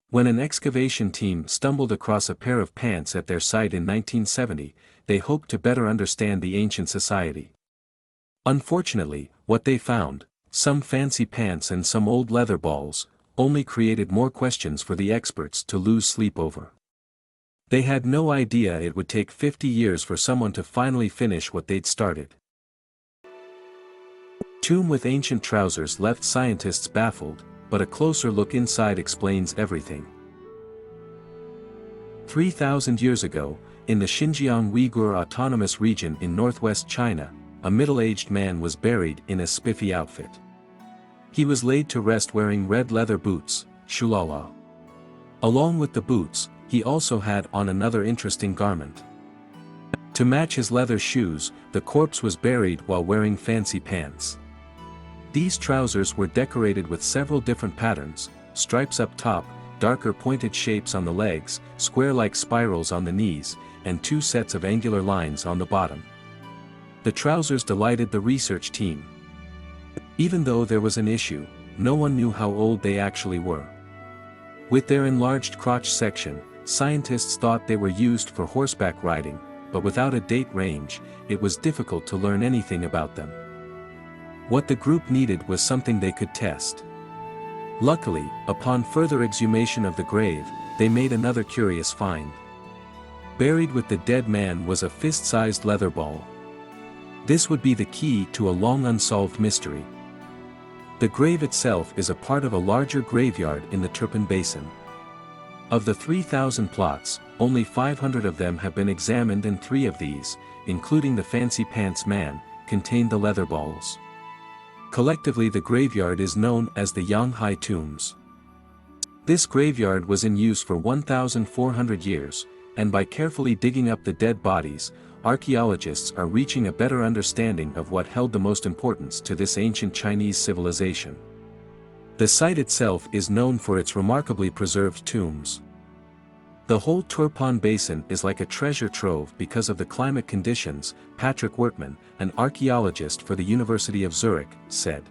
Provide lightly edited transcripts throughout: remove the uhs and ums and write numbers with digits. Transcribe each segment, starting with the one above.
When an excavation team stumbled across a pair of pants at their site in 1970, they hoped to better understand the ancient society. Unfortunately, what they found, some fancy pants and some old leather balls, only created more questions for the experts to lose sleep over. They had no idea it would take 50 years for someone to finally finish what they'd started. Tomb with ancient trousers left scientists baffled, but a closer look inside explains everything. 3,000 years ago, in the Xinjiang Uyghur Autonomous Region in northwest China, a middle-aged man was buried in a spiffy outfit. He was laid to rest wearing red leather boots, shulala. Along with the boots, he also had on another interesting garment. To match his leather shoes, the corpse was buried while wearing fancy pants. These trousers were decorated with several different patterns, stripes up top, darker pointed shapes on the legs, square-like spirals on the knees, and two sets of angular lines on the bottom. The trousers delighted the research team. Even though there was an issue, no one knew how old they actually were. With their enlarged crotch section, scientists thought they were used for horseback riding, but without a date range, it was difficult to learn anything about them. What the group needed was something they could test. Luckily, upon further exhumation of the grave, they made another curious find. Buried with the dead man was a fist-sized leather ball. This would be the key to a long unsolved mystery. The grave itself is a part of a larger graveyard in the Turpan Basin. Of the 3,000 plots, only 500 of them have been examined, and 3 of these, including the fancy pants man, contain the leather balls. Collectively, the graveyard is known as the Yanghai tombs. This graveyard was in use for 1,400 years, and by carefully digging up the dead bodies, archaeologists are reaching a better understanding of what held the most importance to this ancient Chinese civilization. The site itself is known for its remarkably preserved tombs. The whole Turpan Basin is like a treasure trove because of the climate conditions, Patrick Wertman, an archaeologist for the University of Zurich, said.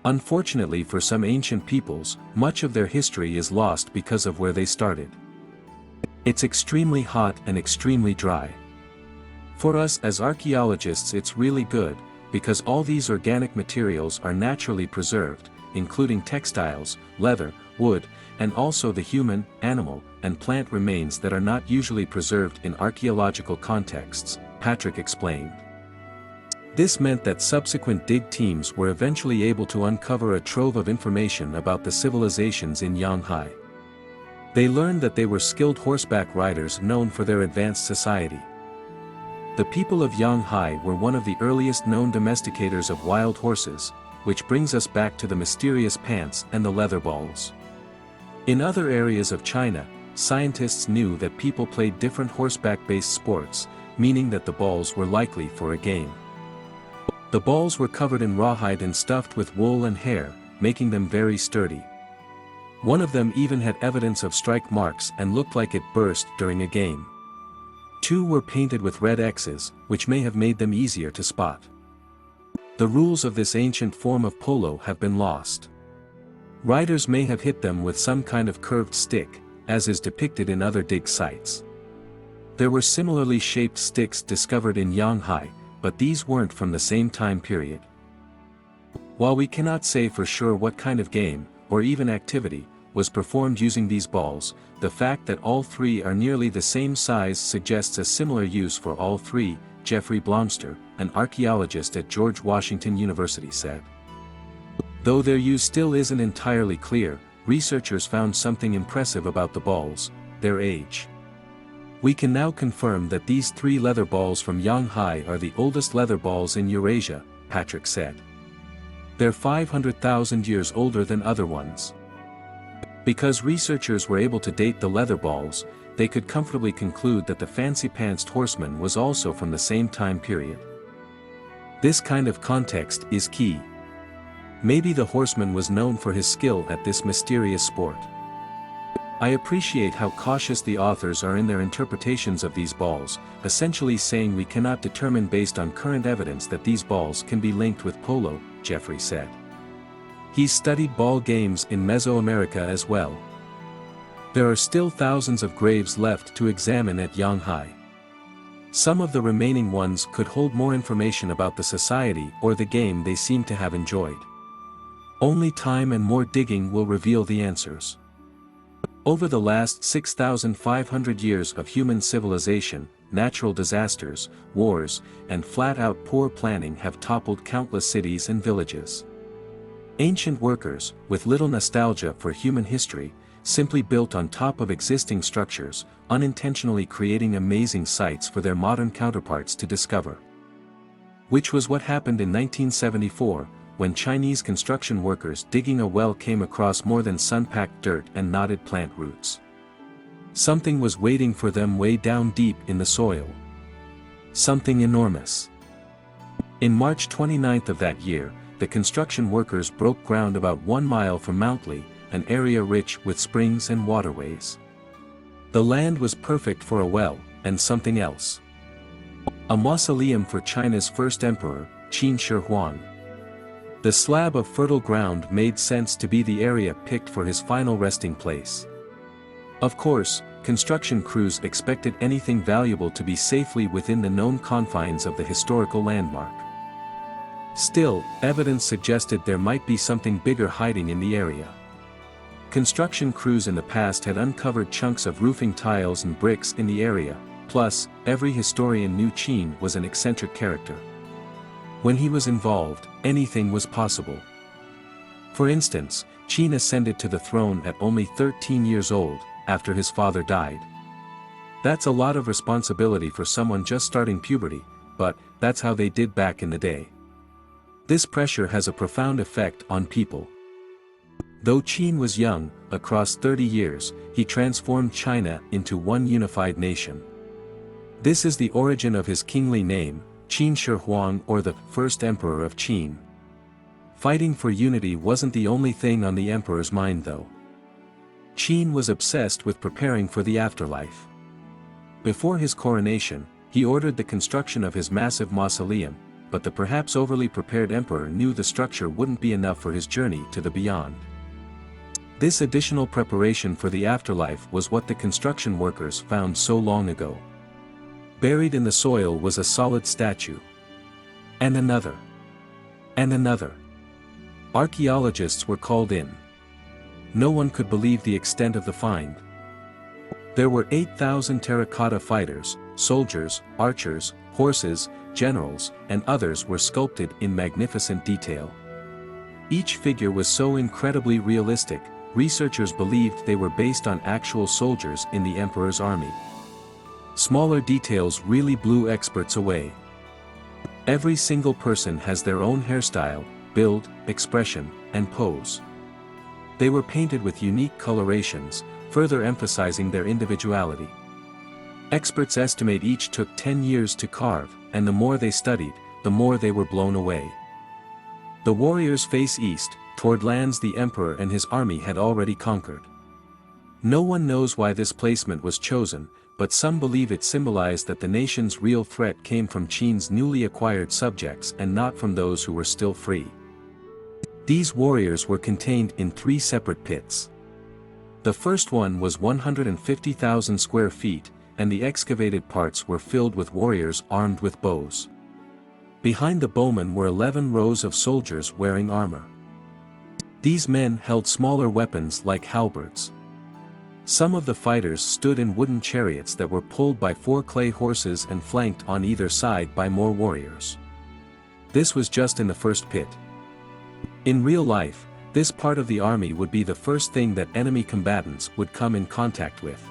Unfortunately for some ancient peoples, much of their history is lost because of where they started. It's extremely hot and extremely dry. For us as archaeologists, it's really good, because all these organic materials are naturally preserved, including textiles, leather, wood, and also the human, animal, and plant remains that are not usually preserved in archaeological contexts, Patrick explained. This meant that subsequent dig teams were eventually able to uncover a trove of information about the civilizations in Yanghai. They learned that they were skilled horseback riders known for their advanced society. The people of yanghai were one of the earliest known domesticators of wild horses, which brings us back to the mysterious pants and the leather balls. In other areas of China, scientists knew that people played different horseback-based sports, meaning that the balls were likely for a game. The balls were covered in rawhide and stuffed with wool and hair, making them very sturdy. One of them even had evidence of strike marks and looked like it burst during a game. 2 were painted with red X's, which may have made them easier to spot. The rules of this ancient form of polo have been lost. Riders may have hit them with some kind of curved stick, as is depicted in other dig sites. There were similarly shaped sticks discovered in Yanghai, but these weren't from the same time period. While we cannot say for sure what kind of game, or even activity, was performed using these balls, the fact that all 3 are nearly the same size suggests a similar use for all 3, Jeffrey Blomster, an archaeologist at George Washington University said. Though their use still isn't entirely clear, researchers found something impressive about the balls: their age. We can now confirm that these 3 leather balls from Yanghai are the oldest leather balls in Eurasia, Patrick said. They're 500,000 years older than other ones. Because researchers were able to date the leather balls, they could comfortably conclude that the fancy-pantsed horseman was also from the same time period. This kind of context is key. Maybe the horseman was known for his skill at this mysterious sport. I appreciate how cautious the authors are in their interpretations of these balls, essentially saying we cannot determine based on current evidence that these balls can be linked with polo, Jeffrey said. He's studied ball games in Mesoamerica as well. There are still thousands of graves left to examine at Yanghai. Some of the remaining ones could hold more information about the society or the game they seem to have enjoyed. Only time and more digging will reveal the answers. Over the last 6,500 years of human civilization, natural disasters, wars, and flat-out poor planning have toppled countless cities and villages. Ancient workers, with little nostalgia for human history, simply built on top of existing structures, unintentionally creating amazing sights for their modern counterparts to discover. Which was what happened in 1974, when Chinese construction workers digging a well came across more than sun-packed dirt and knotted plant roots. Something was waiting for them way down deep in the soil. Something enormous. In March 29th of that year, the construction workers broke ground about 1 mile from Mount Lee, an area rich with springs and waterways. The land was perfect for a well, and something else. A mausoleum for China's first emperor, Qin Shi Huang. The slab of fertile ground made sense to be the area picked for his final resting place. Of course, construction crews expected anything valuable to be safely within the known confines of the historical landmark. Still, evidence suggested there might be something bigger hiding in the area. Construction crews in the past had uncovered chunks of roofing tiles and bricks in the area, plus, every historian knew Qin was an eccentric character. When he was involved, anything was possible. For instance, Qin ascended to the throne at only 13 years old, after his father died. That's a lot of responsibility for someone just starting puberty, but that's how they did back in the day. This pressure has a profound effect on people. Though Qin was young, across 30 years, he transformed China into one unified nation. This is the origin of his kingly name, Qin Shi Huang, or the first emperor of Qin. Fighting for unity wasn't the only thing on the emperor's mind though. Qin was obsessed with preparing for the afterlife. Before his coronation, he ordered the construction of his massive mausoleum, but the perhaps overly prepared emperor knew the structure wouldn't be enough for his journey to the beyond. This additional preparation for the afterlife was what the construction workers found so long ago. Buried in the soil was a solid statue. And another. And another. Archaeologists were called in. No one could believe the extent of the find. There were 8,000 terracotta fighters, soldiers, archers, horses, generals, and others were sculpted in magnificent detail. Each figure was so incredibly realistic, researchers believed they were based on actual soldiers in the emperor's army. Smaller details really blew experts away. Every single person has their own hairstyle, build, expression, and pose. They were painted with unique colorations, further emphasizing their individuality. Experts estimate each took 10 years to carve, and the more they studied, the more they were blown away. The warriors face east, toward lands the emperor and his army had already conquered. No one knows why this placement was chosen, but some believe it symbolized that the nation's real threat came from Qin's newly acquired subjects and not from those who were still free. These warriors were contained in 3 separate pits. The first one was 150,000 square feet, and the excavated parts were filled with warriors armed with bows. Behind the bowmen were 11 rows of soldiers wearing armor. These men held smaller weapons like halberds. Some of the fighters stood in wooden chariots that were pulled by 4 clay horses and flanked on either side by more warriors. This was just in the first pit. In real life, this part of the army would be the first thing that enemy combatants would come in contact with.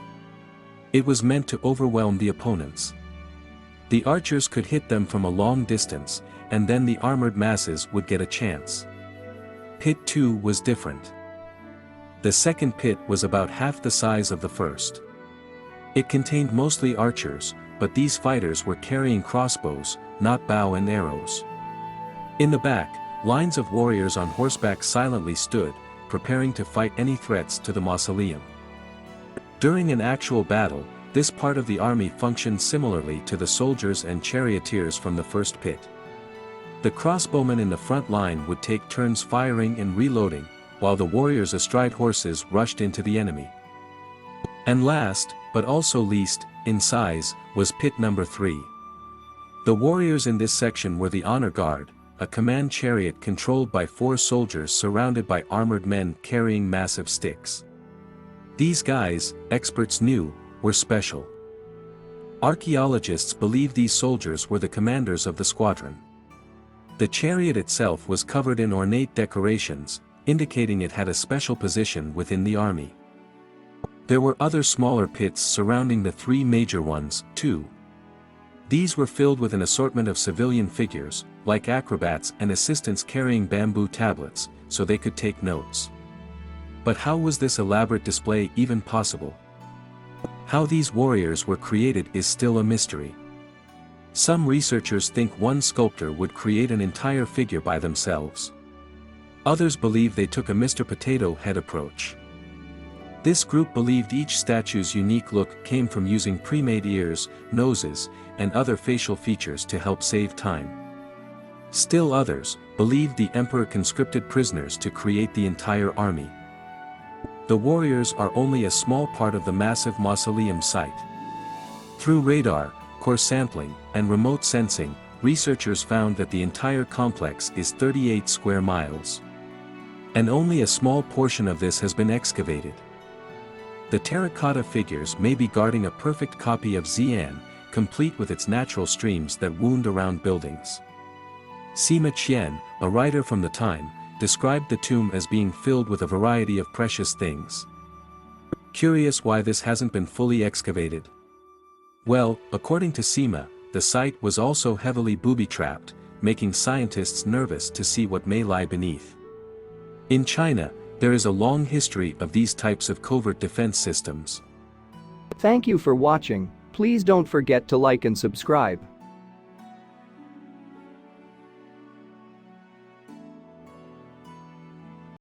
It was meant to overwhelm the opponents. The archers could hit them from a long distance, and then the armored masses would get a chance. Pit 2 was different. The second pit was about half the size of the first. It contained mostly archers, but these fighters were carrying crossbows, not bow and arrows. In the back, lines of warriors on horseback silently stood, preparing to fight any threats to the mausoleum. During an actual battle, this part of the army functioned similarly to the soldiers and charioteers from the first pit. The crossbowmen in the front line would take turns firing and reloading, while the warriors astride horses rushed into the enemy. And last, but also least, in size, was pit number 3. The warriors in this section were the honor guard, a command chariot controlled by 4 soldiers surrounded by armored men carrying massive sticks. These guys, experts knew, were special. Archaeologists believe these soldiers were the commanders of the squadron. The chariot itself was covered in ornate decorations, indicating it had a special position within the army. There were other smaller pits surrounding the 3 major ones, too. These were filled with an assortment of civilian figures, like acrobats and assistants carrying bamboo tablets, so they could take notes. But how was this elaborate display even possible? How these warriors were created is still a mystery. Some researchers think one sculptor would create an entire figure by themselves. Others believe they took a Mr. Potato Head approach. This group believed each statue's unique look came from using pre-made ears, noses, and other facial features to help save time. Still others believed the emperor conscripted prisoners to create the entire army. The warriors are only a small part of the massive mausoleum site. Through radar, core sampling, and remote sensing, researchers found that the entire complex is 38 square miles. And only a small portion of this has been excavated. The terracotta figures may be guarding a perfect copy of Xi'an, complete with its natural streams that wound around buildings. Sima Qian, a writer from the time, described the tomb as being filled with a variety of precious things. Curious why this hasn't been fully excavated? Well, according to Sima, the site was also heavily booby-trapped, making scientists nervous to see what may lie beneath. In China, there is a long history of these types of covert defense systems. Thank you for watching. Please don't forget to like and subscribe.